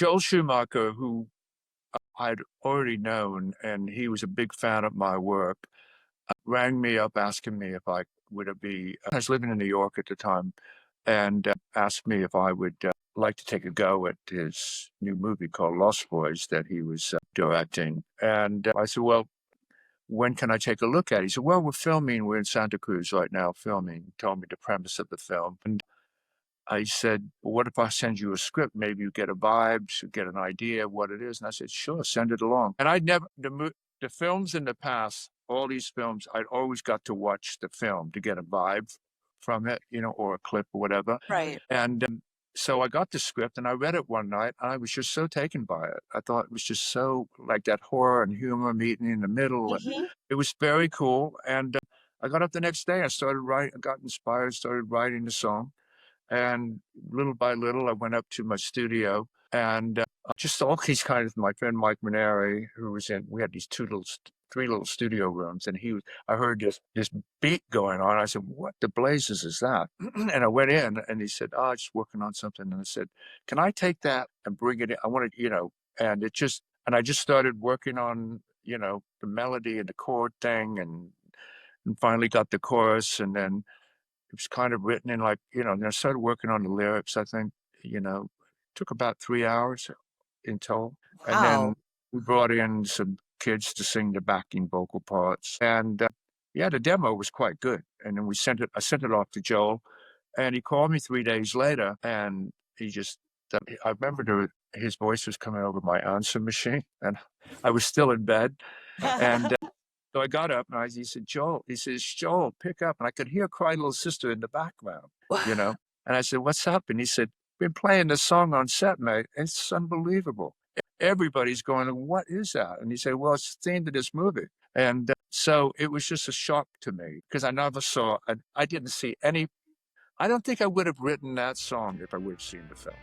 Joel Schumacher, who I'd already known, and he was a big fan of my work, rang me up asking me if I would be. I was living in New York at the time, and asked me if I would like to take a go at his new movie called Lost Boys that he was directing. And I said, well, when can I take a look at it? He said, well, we're in Santa Cruz right now filming. He told me the premise of the film. And I said, well, what if I send you a script? Maybe you get a vibe, you get an idea of what it is. And I said, sure, send it along. And I'd never, the films in the past, all these films, I'd always got to watch the film to get a vibe from it, or a clip or whatever. Right. And so I got the script and I read it one night and I was just so taken by it. I thought it was just so like that horror and humor meeting in the middle. Hmm. It was very cool. And I got up the next day, I started writing, I got inspired, started writing the song. And little by little, I went up to my studio and just all these kind of, my friend Mike Maneri, who was we had these three little studio rooms, and I heard this beat going on. I said, what the blazes is that? And I went in and he said, oh, I'm just working on something. And I said, can I take that and bring it in? I want to, and and I just started working on, the melody and the chord thing and finally got the chorus. And then it was kind of written in and I started working on the lyrics, I think, took about 3 hours in total. And then Wow. we brought in some kids to sing the backing vocal parts. And yeah, the demo was quite good. And then I sent it off to Joel and he called me 3 days later and I remember his voice was coming over my answer machine and I was still in bed. And so I got up and he says, Joel, pick up. And I could hear Cry Little Sister in the background, you know? And I said, what's up? And he said, been playing this song on set, mate. It's unbelievable. Everybody's going, what is that? And he said, well, it's the theme to this movie. And so it was just a shock to me because I didn't see I don't think I would have written that song if I would have seen the film.